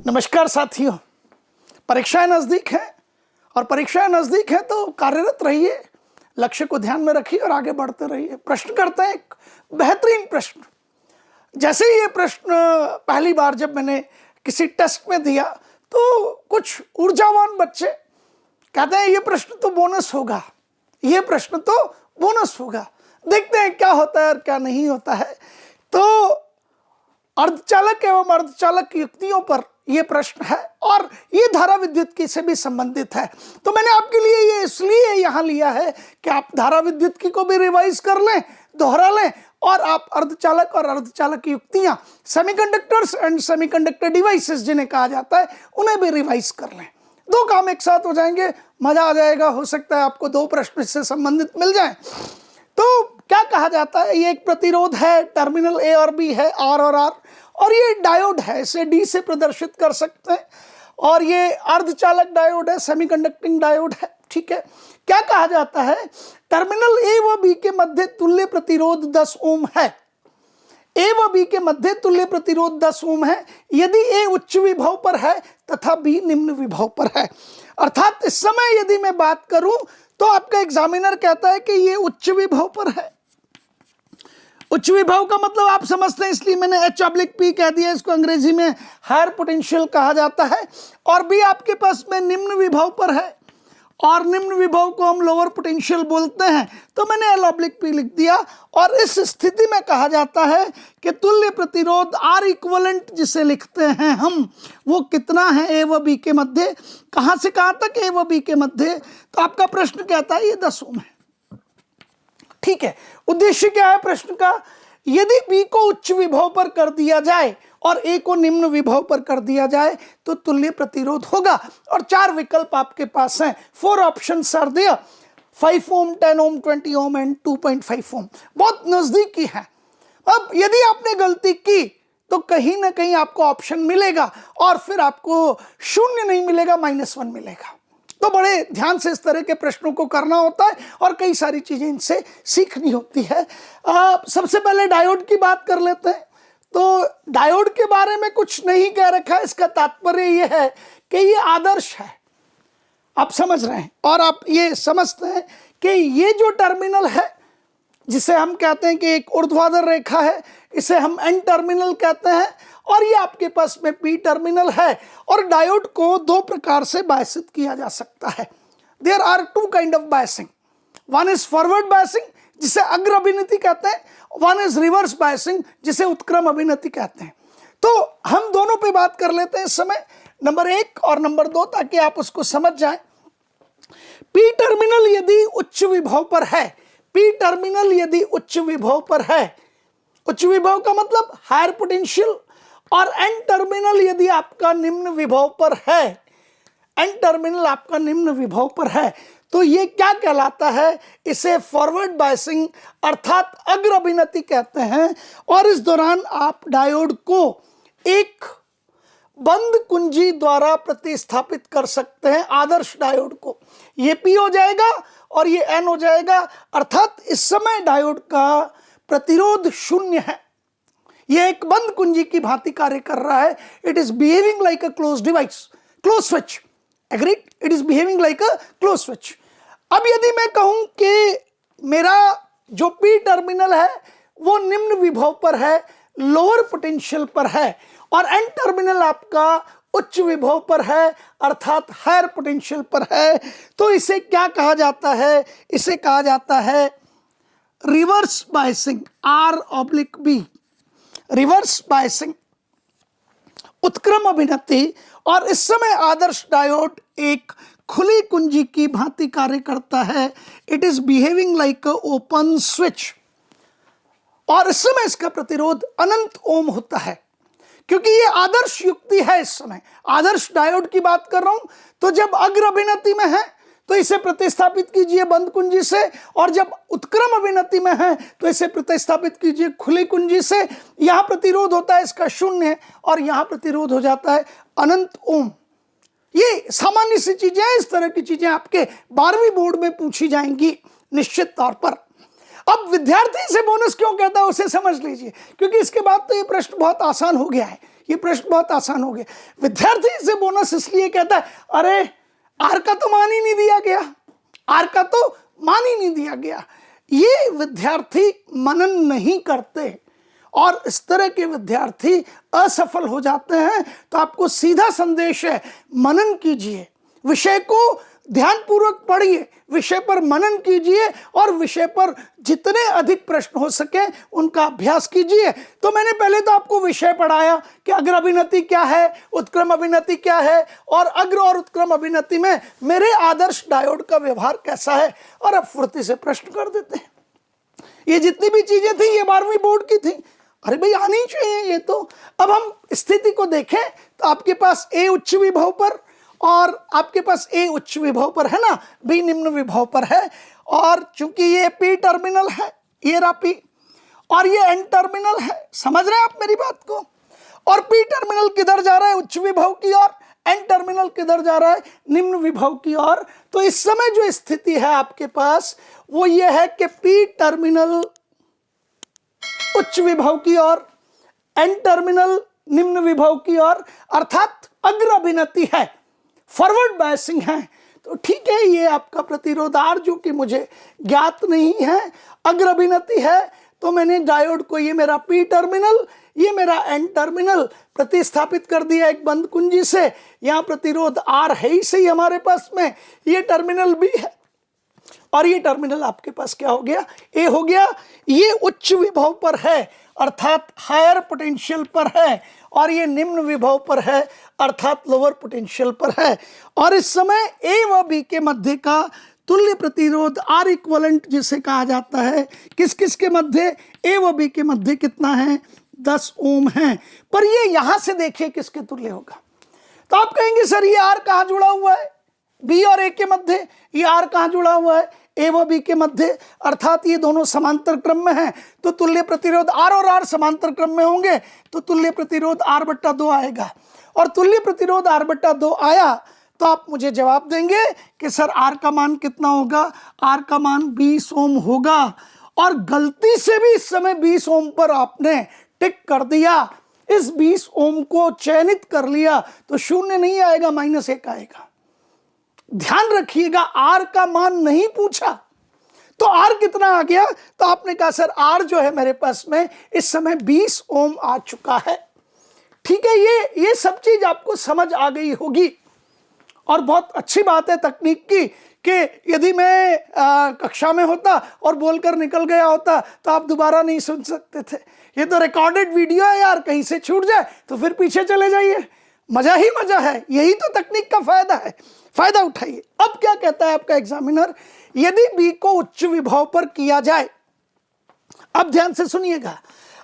नमस्कार साथियों, परीक्षाएं नज़दीक हैं और परीक्षाएं नज़दीक हैं तो कार्यरत रहिए, लक्ष्य को ध्यान में रखिए और आगे बढ़ते रहिए। प्रश्न करते हैं एक बेहतरीन प्रश्न। जैसे ही ये प्रश्न पहली बार जब मैंने किसी टेस्ट में दिया तो कुछ ऊर्जावान बच्चे कहते हैं ये प्रश्न तो बोनस होगा, ये प्रश्न तो बोनस होगा। देखते हैं क्या होता है और क्या नहीं होता है। तो अर्धचालक एवं अर्धचालक युक्तियों पर यह प्रश्न है और ये धारा विद्युत की से भी संबंधित है। तो मैंने आपके लिए ये इसलिए यहाँ लिया है कि आप धारा विद्युत की को भी रिवाइज कर लें, दोहरा लें और आप अर्धचालक और अर्धचालक युक्तियाँ, सेमीकंडक्टर्स एंड सेमीकंडक्टर डिवाइसेस जिन्हें कहा जाता है, उन्हें भी रिवाइज कर लें। दो काम एक साथ हो जाएंगे, मजा आ जाएगा। हो सकता है आपको दो प्रश्न इससे संबंधित मिल जाएं। तो क्या कहा जाता है, ये एक प्रतिरोध है, टर्मिनल ए और बी है, आर और आर, और ये डायोड है, इसे डी से प्रदर्शित कर सकते हैं। और ये अर्धचालक डायोड है, सेमीकंडक्टिंग डायोड है। ठीक है, क्या कहा जाता है, टर्मिनल ए व बी के मध्य तुल्य प्रतिरोध 10 ओम है। ए व बी के मध्य तुल्य प्रतिरोध 10 ओम है यदि ए उच्च विभव पर है तथा बी निम्न विभव पर है। अर्थात इस समय यदि मैं बात करूं तो आपका एग्जामिनर कहता है कि ये उच्च विभव पर है। उच्च विभव का मतलब आप समझते हैं, इसलिए मैंने H/P कह दिया। इसको अंग्रेजी में हायर पोटेंशियल कहा जाता है। और बी आपके पास में निम्न विभव पर है और निम्न विभव को हम लोअर पोटेंशियल बोलते हैं, तो मैंने L/P लिख दिया। और इस स्थिति में कहा जाता है कि तुल्य प्रतिरोध R इक्विवेलेंट जिसे लिखते हैं हम, वो कितना है ए व बी के मध्य, कहाँ से कहाँ तक ए व बी के मध्य। तो आपका प्रश्न कहता है ये 10 ओम है। ठीक है, उद्देश्य क्या है प्रश्न का, यदि बी को उच्च विभव पर कर दिया जाए और ए को निम्न विभव पर कर दिया जाए तो तुल्य प्रतिरोध होगा। और 4 विकल्प आपके पास हैं। 4 options are there, 5 ohm, 10 ohm, 20 ohm and 2.5 ohm. बहुत नजदीकी है। अब यदि आपने गलती की तो कहीं ना कहीं आपको ऑप्शन मिलेगा और फिर आपको 0 नहीं मिलेगा, -1 मिलेगा। तो बड़े ध्यान से इस तरह के प्रश्नों को करना होता है और कई सारी चीजें इनसे सीखनी होती है। सबसे पहले डायोड की बात कर लेते हैं। तो डायोड के बारे में कुछ नहीं कह रखा है, इसका तात्पर्य यह है कि ये आदर्श है। आप समझ रहे हैं और आप ये समझते हैं कि ये जो टर्मिनल है जिसे हम कहते हैं कि एक ऊर्ध्वाधर रेखा है, इसे हम एन टर्मिनल कहते हैं। और ये आपके पास में पी टर्मिनल है। और डायोड को 2 प्रकार से बायसित किया जा सकता है। There are 2 kind of biasing. One is forward biasing जिसे अग्र अभिनति कहते हैं, वन इज रिवर्स बायसिंग जिसे उत्क्रम अभिनति कहते हैं। तो हम दोनों पे बात कर लेते हैं इस समय, नंबर 1 और नंबर 2, ताकि आप उसको समझ जाएं। पी टर्मिनल यदि उच्च विभव पर है, पी टर्मिनल यदि उच्च विभव पर है, उच्च विभव का मतलब हायर पोटेंशियल, और एन टर्मिनल यदि आपका निम्न विभव पर है, एन टर्मिनल आपका निम्न विभव पर है, तो ये क्या कहलाता है, इसे फॉरवर्ड बायसिंग अर्थात अग्र अभिनति कहते हैं। और इस दौरान आप डायोड को एक बंद कुंजी द्वारा प्रतिस्थापित कर सकते हैं, आदर्श डायोड को। ये पी हो जाएगा और ये एन हो जाएगा। अर्थात इस समय डायोड का प्रतिरोध 0 है। ये एक बंद कुंजी की भांति कार्य कर रहा है। It is behaving like a close device, close switch. Agreed, it is behaving like a close switch. अब यदि मैं कहूं कि मेरा जो पी टर्मिनल है वो निम्न विभव पर है, लोअर पोटेंशियल पर है, और एन टर्मिनल आपका उच्च विभव पर है अर्थात हायर पोटेंशियल पर है, तो इसे क्या कहा जाता है, इसे कहा जाता है reverse biasing, R/B, reverse biasing, उत्क्रम अभिनति। और इस समय आदर्श डायोड एक खुली कुंजी की भांति कार्य करता है। It is behaving like a open switch. और इस समय इसका प्रतिरोध अनंत ओम होता है, क्योंकि ये आदर्श युक्ति है। इस समय आदर्श डायोड की बात कर रहा हूं। तो जब अग्र अभिनति में है तो इसे प्रतिस्थापित कीजिए बंद कुंजी से, और जब उत्क्रम अभिनति में है तो इसे प्रतिस्थापित कीजिए खुली कुंजी से। यहां प्रतिरोध होता है इसका 0 और यहां प्रतिरोध हो जाता है अनंत ओम। ये सामान्य सी चीजें हैं। इस तरह की चीजें आपके 12वीं बोर्ड में पूछी जाएंगी निश्चित तौर पर। अब विद्यार्थी से बोनस क्यों कहता है उसे समझ लीजिए, क्योंकि इसके बाद तो ये प्रश्न बहुत आसान हो गया है। ये प्रश्न बहुत आसान हो गया। विद्यार्थी इसे बोनस इसलिए कहता है, अरे आर का तो मान ही नहीं दिया गया, आर का तो मान ही नहीं दिया गया। ये विद्यार्थी मनन नहीं करते और इस तरह के विद्यार्थी असफल हो जाते हैं। तो आपको सीधा संदेश है, मनन कीजिए, विषय को ध्यानपूर्वक पढ़िए, विषय पर मनन कीजिए और विषय पर जितने अधिक प्रश्न हो सके उनका अभ्यास कीजिए। तो मैंने पहले तो आपको विषय पढ़ाया कि अग्र अभिनति क्या है, उत्क्रम अभिनति क्या है, और अग्र और उत्क्रम अभिनति में मेरे आदर्श डायोड का व्यवहार कैसा है, और अब फुर्ती से प्रश्न कर देते हैं। ये जितनी भी चीजें थी ये 12वीं बोर्ड की थी, अरे भाई आनी चाहिए ये तो। अब हम स्थिति को देखें तो आपके पास ए उच्च विभव पर और आपके पास ए उच्च विभव पर है ना, बी निम्न विभव पर है, और चूंकि ये पी टर्मिनल है, ये रहा पी, और ये एन टर्मिनल है, समझ रहे हैं आप मेरी बात को। और पी टर्मिनल किधर जा रहा है, उच्च विभव की ओर, एन टर्मिनल किधर जा रहा है, निम्न विभव की ओर। तो इस समय जो स्थिति है आपके पास वो ये है कि पी टर्मिनल उच्च विभव की ओर, एन टर्मिनल निम्न विभव की ओर, अर्थात अग्र अभिनति है, फॉरवर्ड बायसिंग है। तो ठीक है, ये आपका प्रतिरोध आर जो कि मुझे ज्ञात नहीं है, अग्र अभिनति है, तो मैंने डायोड को, ये मेरा पी टर्मिनल, ये मेरा एन टर्मिनल प्रतिस्थापित कर दिया एक बंद कुंजी से। यहाँ प्रतिरोध आर है ही सही हमारे पास में, ये टर्मिनल बी है और ये टर्मिनल आपके पास क्या हो गया, ए हो गया। ये उच्च विभव पर है अर्थात हायर पोटेंशियल पर है, और ये निम्न विभव पर है अर्थात लोअर पोटेंशियल पर है। और इस समय ए व बी के मध्य का तुल्य प्रतिरोध आर इक्वलेंट जिसे कहा जाता है, किस किस के मध्य, ए व बी के मध्य कितना है, 10 ओम है। पर ये यहां से देखिए किसके तुल्य होगा। तो आप कहेंगे सर ये आर कहां जुड़ा हुआ है, बी और ए के मध्य, ये आर कहां जुड़ा हुआ है, ए व बी के मध्य, अर्थात ये दोनों समांतर क्रम में हैं। तो तुल्य प्रतिरोध आर और आर समांतर क्रम में होंगे तो तुल्य प्रतिरोध R/2 आएगा। और तुल्य प्रतिरोध R/2 आया तो आप मुझे जवाब देंगे कि सर आर का मान कितना होगा, आर का मान 20 ओम होगा। और गलती से भी इस समय 20 ओम पर आपने टिक कर दिया, इस 20 ओम को चयनित कर लिया, तो 0 नहीं आएगा, -1 आएगा। ध्यान रखिएगा, आर का मान नहीं पूछा तो आर कितना आ गया, तो आपने कहा सर आर जो है मेरे पास में इस समय 20 ओम आ चुका है। ठीक है, ये सब चीज आपको समझ आ गई होगी। और बहुत अच्छी बात है तकनीक की कि यदि मैं कक्षा में होता और बोलकर निकल गया होता तो आप दोबारा नहीं सुन सकते थे। ये तो रिकॉर्डेड वीडियो है यार, कहीं से छूट जाए तो फिर पीछे चले जाइए, मजा ही मजा है। यही तो तकनीक का फायदा है, फायदा उठाइए। अब क्या कहता है आपका एग्जामिनर, यदि बी को उच्च विभव पर किया जाए, अब ध्यान से सुनिएगा,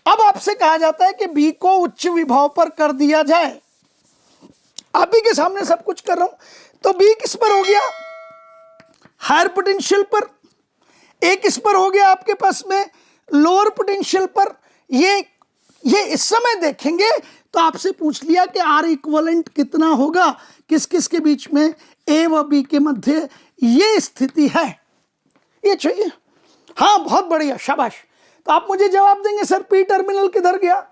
अब आपसे कहा जाता है कि बी को उच्च विभव पर कर दिया जाए। आप ही के सामने सब कुछ कर रहा हूं, तो बी किस पर हो गया, हायर पोटेंशियल पर, ए किस पर हो गया आपके पास में, लोअर पोटेंशियल पर। ये इस समय देखेंगे तो आपसे पूछ लिया कि आर इक्वलेंट कितना होगा, किस किस के बीच में, ए व बी के मध्य ये स्थिति है, ये चाहिए। हाँ बहुत बढ़िया, शाबाश। तो आप मुझे जवाब देंगे सर पी टर्मिनल किधर गया,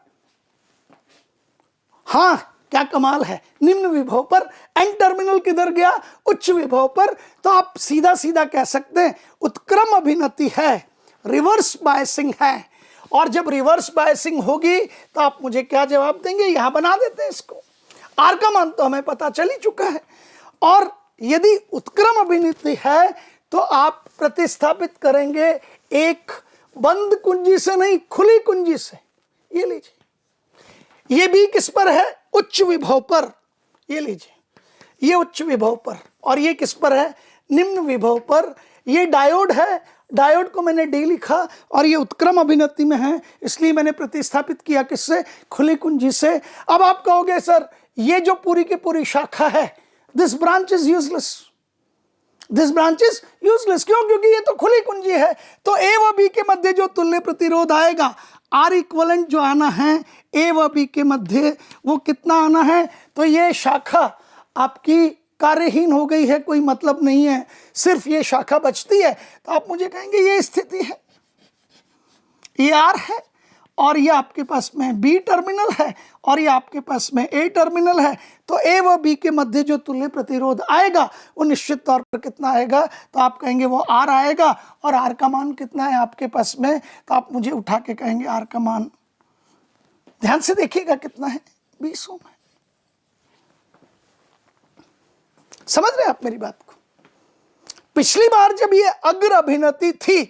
हाँ क्या कमाल है, निम्न विभव पर। एन टर्मिनल किधर गया, उच्च विभव पर। तो आप सीधा सीधा कह सकते हैं उत्क्रम अभिनति है, रिवर्स बायसिंग है। और जब रिवर्स बायसिंग होगी तो आप मुझे क्या जवाब देंगे, यहां बना देते हैं इसको। आर का मान तो हमें पता चल ही चुका है। और यदि उत्क्रम अभिनति है तो आप प्रतिस्थापित करेंगे एक बंद कुंजी से नहीं, खुली कुंजी से। ये लीजिए, ये भी किस पर है, उच्च विभव पर। ये लीजिए, ये उच्च विभव पर, और ये किस पर है, निम्न विभव पर। ये डायोड है, डायोड को मैंने डी लिखा, और ये उत्क्रम अभिनति में है इसलिए मैंने प्रतिस्थापित किया किससे, खुली कुंजी से। अब आप कहोगे सर ये जो पूरी की पूरी शाखा है, this branch is useless, this branch is useless. क्यों, क्योंकि ये तो खुली कुंजी है। तो ए व बी के मध्य जो तुल्य प्रतिरोध आएगा, आर इक्वलेंट जो आना है ए व बी के मध्य, वो कितना आना है, तो ये शाखा आपकी कार्यहीन हो गई है, कोई मतलब नहीं है, सिर्फ ये शाखा बचती है। तो आप मुझे कहेंगे ये स्थिति है, ये आर है, और ये आपके पास में बी टर्मिनल है, और ये आपके पास में ए टर्मिनल है, तो ए व बी के मध्य जो तुल्य प्रतिरोध आएगा वो निश्चित तौर पर कितना आएगा, तो आप कहेंगे वो आर आएगा। और आर का मान कितना है आपके पास में, तो आप मुझे उठा के कहेंगे आर का मान, ध्यान से देखिएगा कितना है, 20 ओम है। समझ रहे आप मेरी बात को? पिछली बार जब ये अग्र अभिनति थी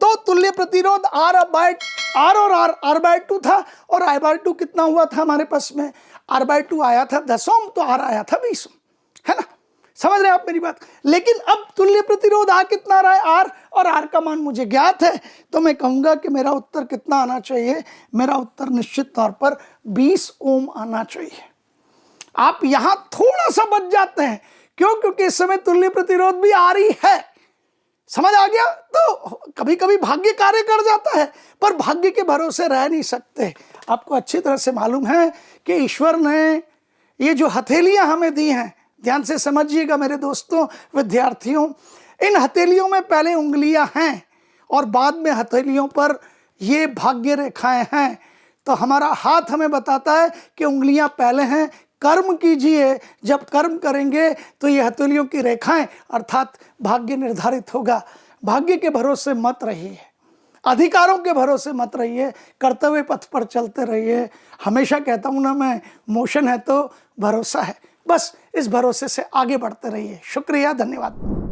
तो तुल्य प्रतिरोध आर और आर बाय 2 था, और आई बाय 2 कितना हुआ था हमारे पास में, आर बाय 2 आया था 10 ओम, तो आर आया था 20 ओम, है ना? समझ रहे हैं आप मेरी बात? लेकिन अब तुल्य प्रतिरोध आ कितना रहा है, आर, और आर का मान मुझे ज्ञात है, तो मैं कहूंगा कि मेरा उत्तर कितना आना चाहिए, मेरा उत्तर निश्चित तौर पर 20 ओम आना चाहिए। आप यहां थोड़ा सा बच जाते हैं, क्यों? क्योंकि इस समय तुल्य प्रतिरोध भी आ रही है। समझ आ गया? तो कभी कभी भाग्य कार्य कर जाता है, पर भाग्य के भरोसे रह नहीं सकते। आपको अच्छी तरह से मालूम है कि ईश्वर ने ये जो हथेलियां हमें दी हैं, ध्यान से समझिएगा मेरे दोस्तों, विद्यार्थियों, इन हथेलियों में पहले उंगलियां हैं और बाद में हथेलियों पर ये भाग्य रेखाएं हैं। तो हमारा हाथ हमें बताता है कि उंगलियां पहले हैं, कर्म कीजिए, जब कर्म करेंगे तो ये हथेलियों की रेखाएं अर्थात भाग्य निर्धारित होगा। भाग्य के भरोसे मत रहिए, अधिकारों के भरोसे मत रहिए, कर्तव्य पथ पर चलते रहिए। हमेशा कहता हूं ना मैं, मोशन है तो भरोसा है, बस इस भरोसे से आगे बढ़ते रहिए। शुक्रिया, धन्यवाद।